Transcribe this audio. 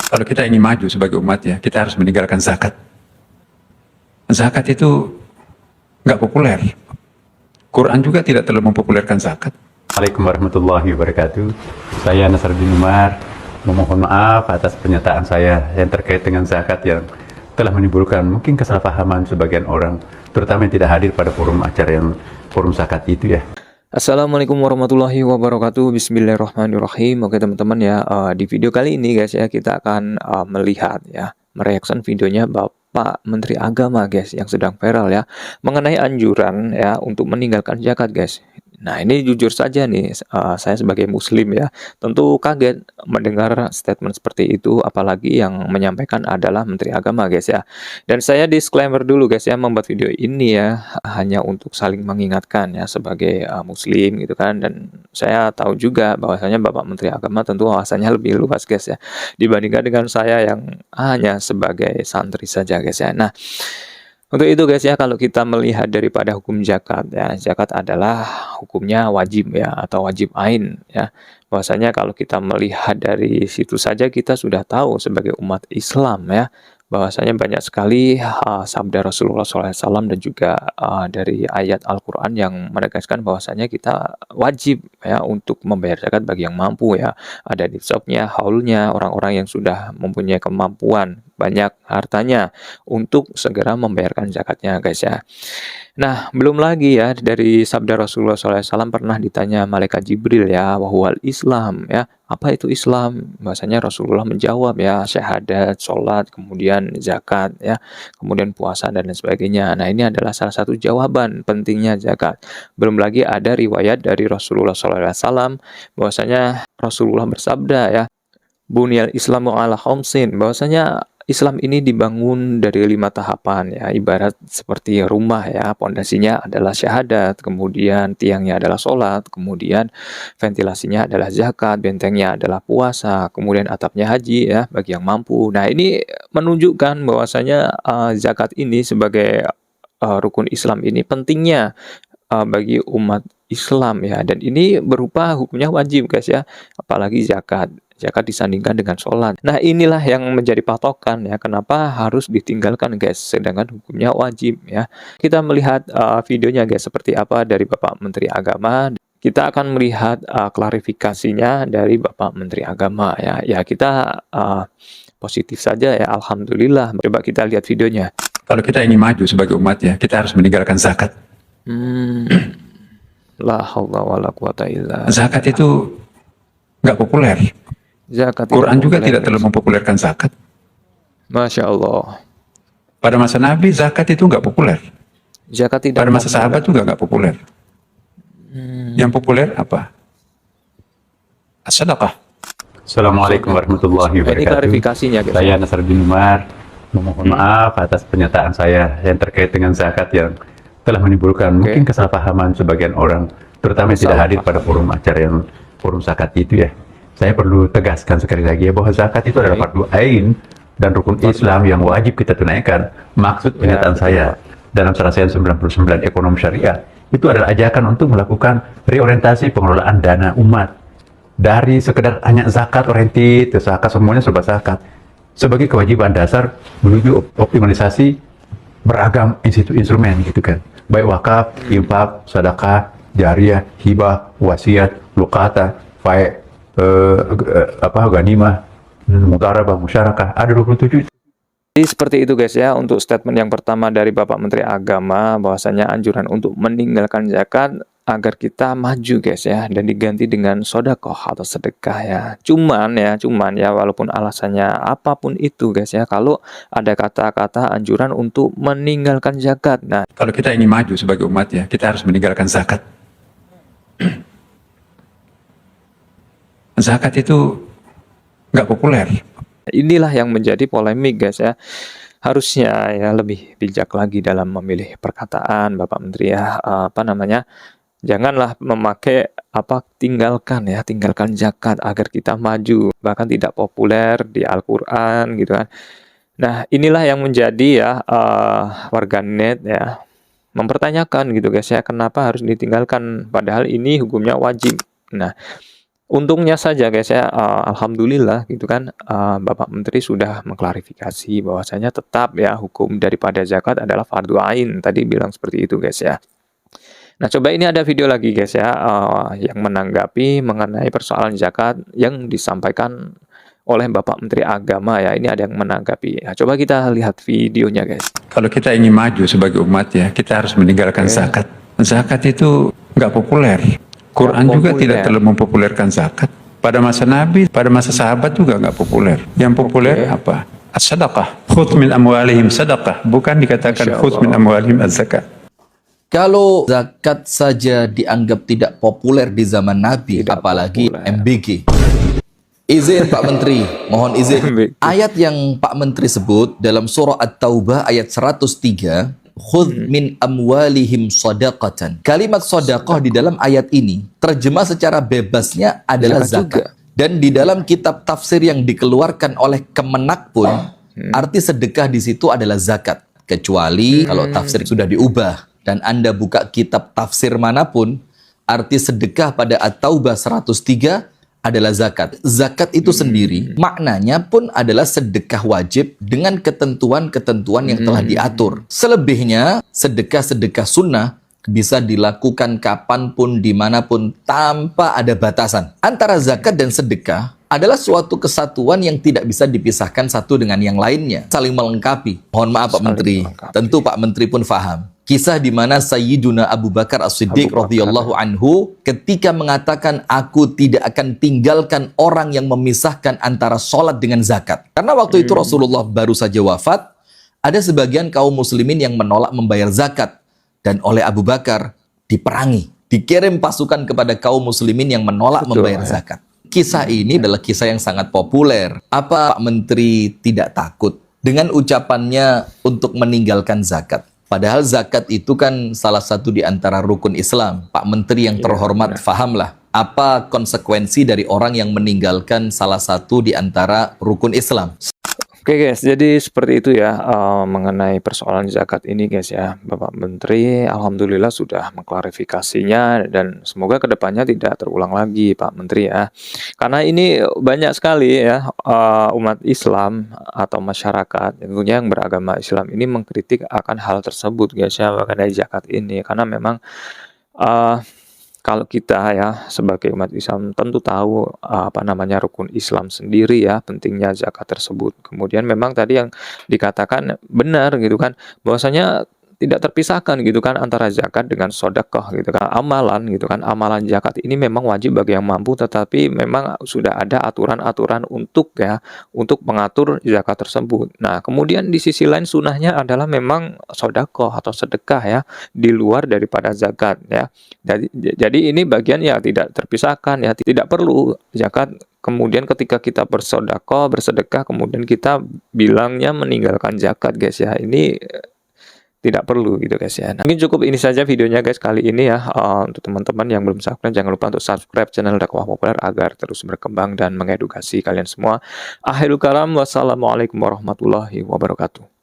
Kalau kita ingin maju sebagai umat ya, kita harus meninggalkan zakat. Zakat itu nggak populer. Quran juga tidak terlalu mempopulerkan zakat. Assalamualaikum warahmatullahi wabarakatuh. Saya Nasruddin Umar memohon maaf atas pernyataan saya yang terkait dengan zakat yang telah menimbulkan mungkin kesalahpahaman sebagian orang, terutama yang tidak hadir pada forum acara yang forum zakat itu ya. Assalamualaikum warahmatullahi wabarakatuh. Bismillahirrahmanirrahim. Oke teman-teman ya, di video kali ini guys ya, kita akan melihat ya, mereaction videonya Bapak Menteri Agama guys yang sedang viral ya, mengenai anjuran ya untuk meninggalkan zakat guys. Nah ini jujur saja nih, saya sebagai muslim ya tentu kaget mendengar statement seperti itu, apalagi yang menyampaikan adalah Menteri Agama guys ya. Dan saya disclaimer dulu guys ya, membuat video ini ya hanya untuk saling mengingatkan ya sebagai muslim gitu kan. Dan saya tahu juga bahwasanya Bapak Menteri Agama tentu wawasannya lebih luas guys ya, dibandingkan dengan saya yang hanya sebagai santri saja guys ya. Nah untuk itu guys ya, kalau kita melihat daripada hukum zakat ya, zakat adalah hukumnya wajib ya, atau wajib ain ya. Bahwasanya kalau kita melihat dari situ saja kita sudah tahu sebagai umat Islam ya, bahwasanya banyak sekali sabda Rasulullah SAW dan juga dari ayat Al-Quran yang menegaskan bahwasanya kita wajib ya untuk membayar zakat bagi yang mampu ya. Ada nisabnya, haulnya, orang-orang yang sudah mempunyai kemampuan banyak hartanya untuk segera membayarkan zakatnya guys ya. Nah, belum lagi ya, dari sabda Rasulullah SAW pernah ditanya malaikat Jibril ya, wahwal Islam ya, apa itu Islam? Bahasanya Rasulullah menjawab ya, syahadat, sholat, kemudian zakat ya, kemudian puasa dan lain sebagainya. Nah ini adalah salah satu jawaban pentingnya zakat. Belum lagi ada riwayat dari Rasulullah SAW bahwasanya Rasulullah bersabda ya, Bunyal Islamu ala khamsin, bahwasanya Islam ini dibangun dari 5 tahapan ya, ibarat seperti rumah ya, pondasinya adalah syahadat, kemudian tiangnya adalah sholat, kemudian ventilasinya adalah zakat, bentengnya adalah puasa, kemudian atapnya haji ya bagi yang mampu. Nah ini menunjukkan bahwasanya zakat ini sebagai rukun Islam ini pentingnya bagi umat Islam ya, dan ini berupa hukumnya wajib guys ya, apalagi zakat disandingkan dengan sholat. Nah inilah yang menjadi patokan ya, kenapa harus ditinggalkan guys, sedangkan hukumnya wajib ya. Kita melihat videonya guys seperti apa dari Bapak Menteri Agama. Kita akan melihat klarifikasinya dari Bapak Menteri Agama ya. Ya kita positif saja ya, alhamdulillah. Coba kita lihat videonya. Kalau kita ingin maju sebagai umat ya, kita harus meninggalkan zakat. La haula wala quwata illa. Zakat itu nggak populer. Zakat Quran juga tidak terlalu mempopulerkan zakat. Masya Allah. Pada masa Nabi zakat itu nggak populer. Zakat tidak Pada masa sahabat juga nggak populer. Yang populer apa? As-sadaqah. Assalamualaikum warahmatullahi Ini wabarakatuh. klarifikasinya guys. Saya Nasruddin Umar memohon maaf atas pernyataan saya yang terkait dengan zakat yang telah menimbulkan mungkin kesalahpahaman sebagian orang, terutama yang tidak hadir pada forum acara yang forum zakat itu ya. Saya perlu tegaskan sekali lagi ya, bahwa zakat itu adalah fardu ain dan rukun Islam yang wajib kita tunaikan. Maksud pernyataan saya dalam Serasian 99 ekonomi syariah itu adalah ajakan untuk melakukan reorientasi pengelolaan dana umat dari sekedar hanya zakat oriented, zakat semuanya serba zakat, sebagai kewajiban dasar menuju optimalisasi beragam instrumen gitu kan, baik wakaf, infak, sedekah, jariyah, hibah, wasiat, lukata, fae, ganimah, mudharabah, musyarakah, ada 27. Jadi seperti itu guys ya, untuk statement yang pertama dari Bapak Menteri Agama, bahwasanya anjuran untuk meninggalkan zakat agar kita maju guys ya, dan diganti dengan sodakoh atau sedekah ya. Cuman ya walaupun alasannya apapun itu guys ya, kalau ada kata-kata anjuran untuk meninggalkan zakat. Nah kalau kita ingin maju sebagai umat ya, kita harus meninggalkan zakat. Zakat itu nggak populer. Inilah yang menjadi polemik guys ya. Harusnya ya lebih bijak lagi dalam memilih perkataan Bapak Menteri ya, janganlah memakai tinggalkan zakat agar kita maju, bahkan tidak populer di Al-Quran gitu kan. Nah inilah yang menjadi ya warganet ya mempertanyakan gitu guys ya, kenapa harus ditinggalkan padahal ini hukumnya wajib. Nah Untungnya saja guys ya, alhamdulillah gitu kan, Bapak Menteri sudah mengklarifikasi bahwasanya tetap ya hukum daripada zakat adalah fardu ain, tadi bilang seperti itu guys ya. Nah coba ini ada video lagi guys ya, yang menanggapi mengenai persoalan zakat yang disampaikan oleh Bapak Menteri Agama ya, ini ada yang menanggapi. Ya, coba kita lihat videonya guys. Kalau kita ingin maju sebagai umat ya, kita harus meninggalkan zakat. Zakat itu nggak populer. Quran juga tidak terlalu mempopulerkan zakat. Pada masa Nabi, pada masa sahabat juga nggak populer. Yang populer apa? As-sadaqah. Khudh min amwalihim sadaqah. Bukan dikatakan khudh min amwalihim az-zakat. Kalau zakat saja dianggap tidak populer di zaman Nabi, apalagi MBG. Izin Pak Menteri, mohon izin. Ayat yang Pak Menteri sebut dalam surah At-Taubah ayat 103, khudh min amwalihim shadaqatan. Kalimat sedekah di dalam ayat ini terjemah secara bebasnya adalah zakat. Dan di dalam kitab tafsir yang dikeluarkan oleh Kemenak pun arti sedekah di situ adalah zakat. Kecuali kalau tafsir sudah diubah dan Anda buka kitab tafsir manapun, arti sedekah pada At-Taubah 103 adalah zakat. Zakat itu sendiri maknanya pun adalah sedekah wajib dengan ketentuan-ketentuan yang telah diatur. Selebihnya sedekah-sedekah sunnah bisa dilakukan kapanpun, dimanapun, tanpa ada batasan. Antara zakat dan sedekah adalah suatu kesatuan yang tidak bisa dipisahkan satu dengan yang lainnya. Saling melengkapi. Mohon maaf Pak Menteri, tentu Pak Menteri pun faham. Kisah di mana Sayyiduna Abu Bakar As-Siddiq radhiyallahu anhu ketika mengatakan, aku tidak akan tinggalkan orang yang memisahkan antara sholat dengan zakat. Karena waktu itu Rasulullah baru saja wafat, ada sebagian kaum muslimin yang menolak membayar zakat. Dan oleh Abu Bakar diperangi. Dikirim pasukan kepada kaum muslimin yang menolak membayar zakat. Kisah ini adalah kisah yang sangat populer. Apa Pak Menteri tidak takut dengan ucapannya untuk meninggalkan zakat? Padahal zakat itu kan salah satu di antara rukun Islam. Pak Menteri yang terhormat, fahamlah apa konsekuensi dari orang yang meninggalkan salah satu di antara rukun Islam. Oke guys, jadi seperti itu ya mengenai persoalan zakat ini guys ya. Bapak Menteri alhamdulillah sudah mengklarifikasinya dan semoga kedepannya tidak terulang lagi Pak Menteri ya. Karena ini banyak sekali ya umat Islam atau masyarakat tentunya yang beragama Islam ini mengkritik akan hal tersebut guys ya mengenai zakat ini. Karena memang kalau kita ya sebagai umat Islam tentu tahu apa namanya rukun Islam sendiri ya pentingnya zakat tersebut. Kemudian memang tadi yang dikatakan benar gitu kan bahwasanya tidak terpisahkan gitu kan antara zakat dengan sedekah gitu kan, amalan gitu kan. Amalan zakat ini memang wajib bagi yang mampu, tetapi memang sudah ada aturan-aturan untuk mengatur zakat tersebut. Nah kemudian di sisi lain sunahnya adalah memang sedekah atau sedekah ya di luar daripada zakat ya. Jadi ini bagian yang tidak terpisahkan ya, tidak perlu zakat. Kemudian ketika kita bersedekah, kemudian kita bilangnya meninggalkan zakat guys ya, ini tidak perlu gitu guys ya. Nah, mungkin cukup ini saja videonya guys kali ini ya. Untuk teman-teman yang belum subscribe, jangan lupa untuk subscribe channel Dakwah Populer agar terus berkembang dan mengedukasi kalian semua. Akhirul kalam, wassalamualaikum warahmatullahi wabarakatuh.